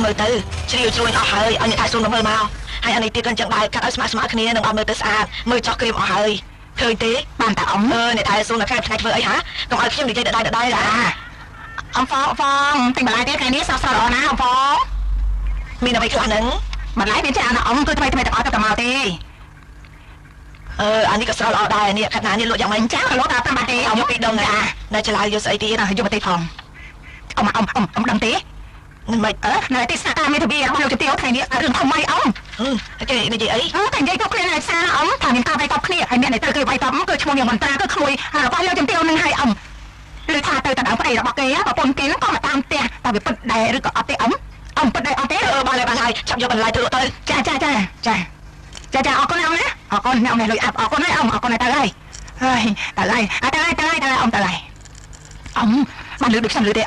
មើលទៅជ្រាវជ្រួញអស់ហើយឲ្យអ្នកថែស៊ូមមើលមកហើយអានេះទៀតក៏ចឹងដែរកាត់ឲ្យស្មើគ្នានឹងឲ្យមើលទៅស្អាតមើលចោះក្រៀមអស់ហើយឃើញទេបានតាអង្គអ្នកថែស៊ូមនៅខែថ្ងៃធ្វើអីហ่าកុំឲ្យខ្ញុំនិយាយដដែលអំហ្វងទិញបន្លែទេថ្ងៃនេះស្រស់ល្អណាស់អំហ្វងមានអ្វីខ្លះហ្នឹងបន្លែមានច្រើនណាស់អង្គគឺថ្មីទាំងអស់ទៅមកទេអានេះក៏ស្រស់ល្អដែរនេះខណៈនេះលក់យ៉ាងម៉េចចាលក់តាមបាត់ទេយកពីដងណាឆ្លើយយកស្អីទៀតយកមកទេផងអ៊ំដឹងទេមិននៅទីស្នាក់ការមេធាវីរបស់លោកជំទាវថ្ងៃនេះរឿងថ្មីគេនិយាយអីតែនិយាយទៅគ្នាឲ្យសារថាមានការវាយតបគ្នាហើយអ្នកដែលត្រូវគេវាយតបគឺឈ្មោះនាងមន្ត្រាគឺក្មួយរបស់លោកជំទាវនឹងឲ្យឬថាទៅតដើមប្តីរបស់គេប្រពន្ធគេក៏មកតាមផ្ទះតែវាពិតដែរឬក៏អត់ទេពិតដែរអត់ទេបានហើយចាប់យកបន្លែទៅលក់ទៅចាអរគុណអ៊ំណាអរគុណអ្នកនេះលុយអាប់អរគុណហើយអរគុណទៅហើយទៅហើយទៅហើយបានលឺដូចខ្ញុំលឺទេ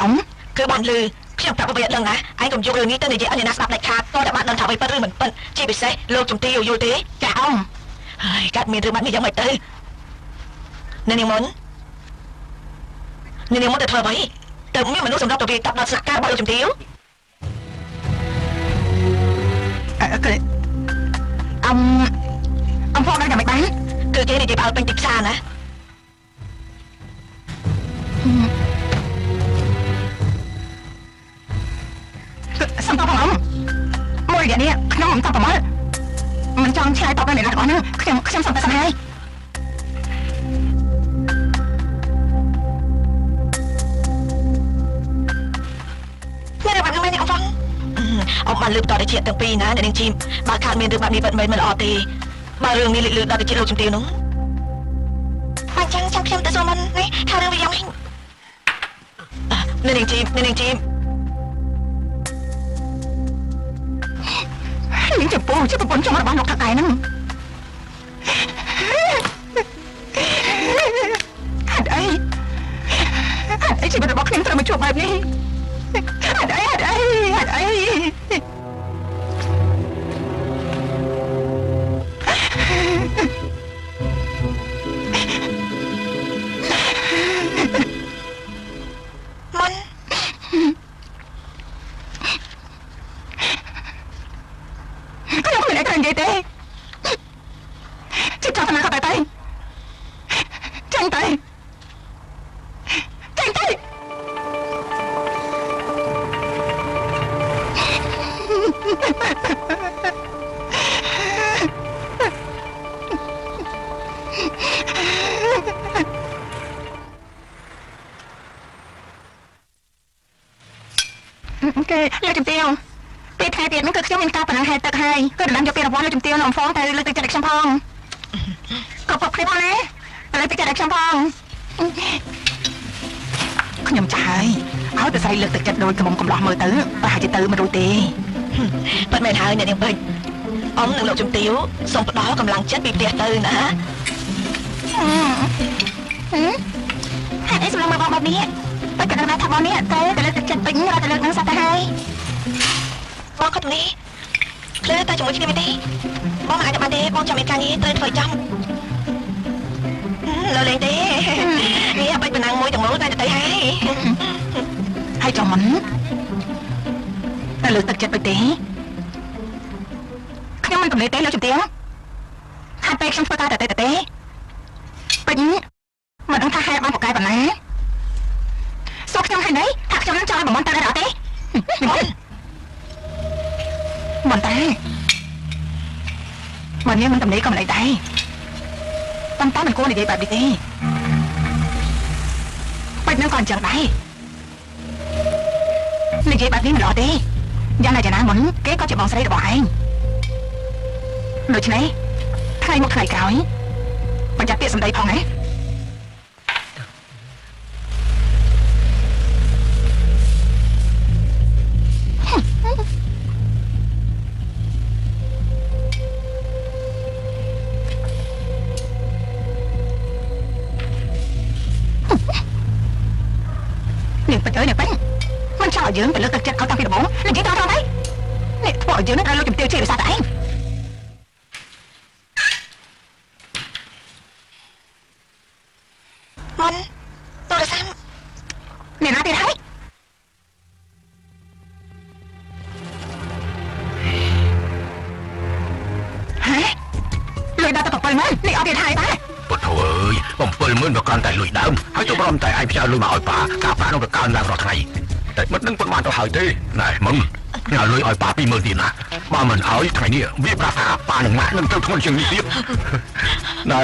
គឺបានលឺខ្ញុំប្រាប់ប្រាប់ដឹងណាឯងកុំយករឿងនេះទៅនិយាយឲ្យអ្នកណាស្ដាប់ដាច់ខាតតើបានដឹងថាអ្វីពិតឬមិនពិតជាពិសេសលោកជំទាវយល់ទេចាហើយកាត់មានរឿងបាត់នេះយ៉ាងម៉េចទៅនាងមុនទៅធ្វើអ្វីទៅមានមនុស្សសម្រាប់ទៅវាតាប់ដល់ស្នាក់ការរបស់លោកជំទាវអំផងដល់យ៉ាងម៉េចបានគឺគេនិយាយឲ្យពេញទីផ្សារណាសំតបផងមួយយ៉ាងនេះខ្ញុំមិនតបប្រមល់មិនចង់ឆ្លើយតបដល់អ្នកណាទាំងអស់ហ្នឹងខ្ញុំសំតបហើយអ្នករបស់ខ្ញុំនេះអ៊ំបានលើកតទៅជាទាំងពីរណាអ្នកនាងជីមបើខាតមានរឿងបែបនេះពិតមិនល្អទេបើរឿងនេះលើកដល់ទៅជាលោកជំទាវនោះអញ្ចឹងចាំខ្ញុំទៅសុំមិននេះថារឿងវាយ៉ាងម៉េចអ្នកនាងជីមនាងចំពោះជាប្រពន្ធចង់របស់លោកថាកែហ្នឹងហេតុអីជីវិតរបស់ខ្ញុំត្រូវមកជួបបែបនេះហេតុអីលោកជំទាវពេលថ្ងៃទៀតហ្នឹងគឺខ្ញុំមានការបណ្ដឹងហេតុទឹកហើយគឺដំណឹងយកពីរបស់លោកជំទាវនៅអំហ្វងទៅលើកទឹកចិត្តខ្ញុំផងក៏ពុកគ្នាផងណាលើកទឹកចិត្តខ្ញុំផងខ្ញុំចាស់ហើយឲ្យតែស្រីលើកទឹកចិត្តដូចកំឡោះមើលទៅប្រហែលជាទៅមិនរួចទេពិតមែនហើយអ្នកនាងពេជ្រអ៊ំនិងលោកជំទាវសូមផ្ដល់កម្លាំងចិត្តពីផ្ទះទៅណាហេតុអីសម្លឹងមកបងនេះតែក៏ដឹងថាបងនេះទៅលើកទឹកចិត្តពេញទៅលើកនឹងសតទៅហើយបងគាត់នេះភ្លើតែជាមួយគ្នាទេបងអាចបានទេបងចាំមានការងារត្រូវធ្វើចំលើលេងទេនេះបាច់បណ្ណាំងមួយទាំងមូលតែទៅហើយចាំមិនតែលើកទឹកចិត្តពេញទេខ្ញុំមិនកំលេចទេលោកជំទាវខាត់ពេលខ្ញុំធ្វើការតែពេញមិនដឹងថាហេតុបានបកកែប៉ុណ្ណាសួរខ្ញុំហើយនេះថាខ្ញុំនឹងចង់ឲ្យបំណទៅដែរអត់ទេមិនតែមិននេះមិនតំណេក៏មិនអីដែរប៉ុន្តែមិនគួរនិយាយបែបនេះទេបាច់នឹងក៏អញ្ចឹងដែរនិយាយបែបនេះមិនល្អទេយ៉ាងណាយ៉ាងណាមុនគេក៏ជាបងស្រីរបស់ឯងដូច្នេះថ្ងៃមុខថ្ងៃក្រោយបញ្ជាក់ពាក្យសម្ដីផងណានេះបិទអើយនេះពេញមិនចោលយើងទៅលើកទឹកចិត្តឲ្យតាំងពីដំបូងនិយាយតទៅនេះធ្វើឲ្យយើងនឹងឲ្យលោកជំទាវជាវិសាតែឯងមិនទូរស័ព្ទអ្នកណាទៀតហើយ 100000ក៏កាន់តែលុយដើមហើយទៅព្រមតែឯងផ្ញើលុយមកឲ្យប៉ាការប៉ានោះក៏កើនឡើងរាល់ថ្ងៃតែមិនដឹងប៉ុន្មានទៅហើយទេណែមិនផ្ញើលុយឲ្យប៉ា20000ទៀតណាបើមិនឲ្យថ្ងៃនេះវាប្រាប់ថាប៉ានឹងម៉ាក់នឹងទៅធ្ងន់ជាងនេះទៀតណែ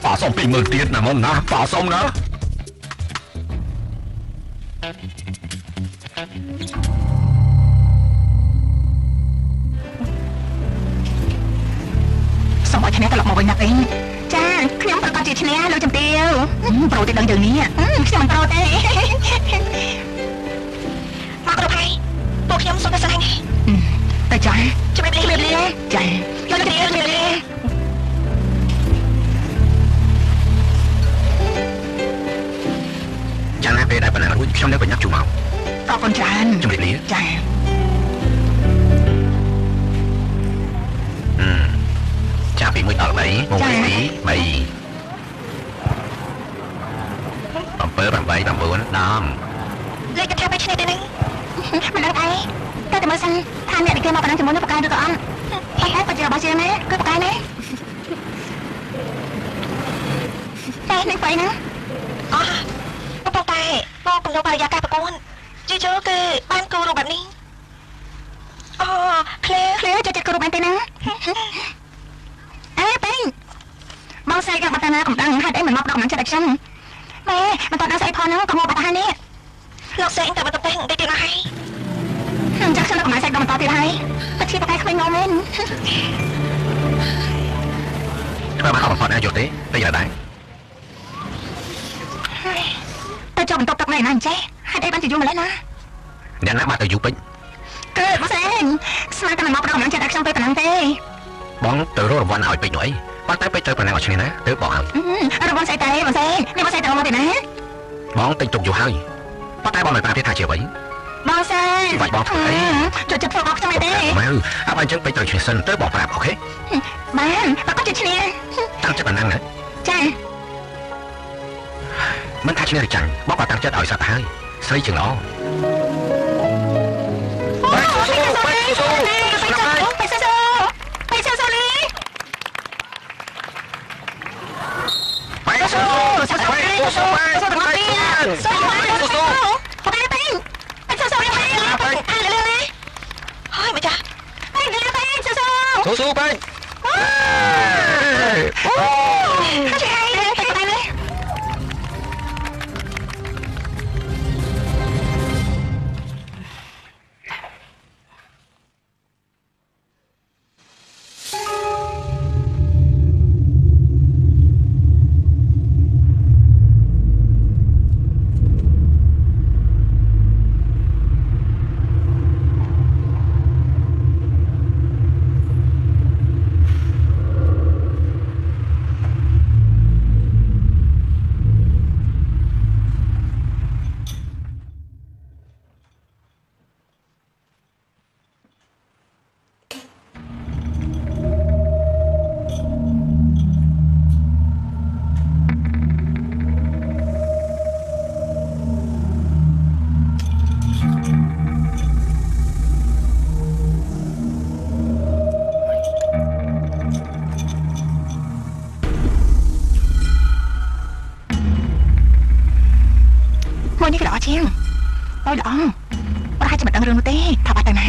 ប៉ាសុំ20000ទៀតណាមិនណាប៉ាសុំណាសូមឲ្យឈ្នះត្រឡប់មកវិញណាវិញចាខ្ញុំប្រកាសជាឈ្នះលោកជំទាវប្រូទេដឹងយ៉ាងនេះខ្ញុំមិនប្រូទេមកគ្រប់ហើយពួកខ្ញុំសូមតែស្លាញ់តែចាជំរាបលាចាលោកជំទាវជំរាបលាចាំណាពេលដែលប៉ុណ្ណឹងរួចខ្ញុំនៅបញ្ញាប់ជួមកអរគុណច្រើនជំរាបលាចាចាប់ពី1ដល់3មក2 3 7 8 9 10លេខកថាបែរឆ្នេះទេនឹងមិនដឹងអីតែមើលសិនថាអ្នកនិយាយមកប៉ុណ្ណឹងជាមួយនឹងបកាយឬក៏អត់តែបច្ចេករបស់ជាណាគឺបកាយណាតែនឹងไปណាអូប៉ុន្តែមកកំណត់បរិយាកាសប្រកួតជឿគឺបានគូរូបបែបនេះអូឃ្លេចិត្តគូរូបបែបទេណាអេពេញបងស្រីក៏បាត់តាណាកំដៅហេតុអីមិនមកដល់នឹងចិត្តឲ្យខ្ញុំម៉ែមិនតដល់ស្អីផងហ្នឹងក៏មកបាត់ហើយនេះលោកស្រីតែបាត់ទៅតិចទៀតណាហើយខ្ញុំចាក់ខ្ញុំដល់កំណៃស្អីក៏បន្តទៀតហើយតែឈីបកាយខ្វែងងំមែនធ្វើមកអត់ផតណាយកទេតែយ៉ាងដែរតែចុះបន្ទប់ទឹកណែណាអញ្ចេះហេតុអីបានជាយូរម្ល៉េះណាអ្នកណាបាត់ទៅយូរពេកគឺបងស្រីស្មានតែមិនមកដល់កំណៃចិត្តឲ្យខ្ញុំទៅប៉ុណ្ណឹងទេបងទៅរករង្វាន់ឲ្យពេកនោះអីបាត់តែពេកទៅប៉ុណ្ណឹងអត់ឈ្នះណាទៅបងហើយរង្វាន់ស្អីតែបងស្រីនេះបងស្រីទៅមកទេណាបងទិញទុកយូរហើយប៉ុន្តែបងមិនប្រាប់ទេថាជាអ្វីបងស្រីបាច់បងធ្វើអីចូលចិត្តធ្វើបងខ្ញុំអីទេម៉ៅអត់អញ្ចឹងពេកត្រូវឈ្នះសិនទៅបងប្រាប់អូខេបានបើគាត់ជិះឈ្នះតាំងចិត្តប៉ុណ្ណឹងណាចាមិនថាឈ្នះឬចាញ់បងក៏តាំងចិត្តឲ្យសត្វហើយស្រីជាងល្អสู้ไปមួយនេះក៏ល្អជាងអូយល្អប្រហែលជាមិនដឹងរឿងនោះទេថាបាត់ទៅណា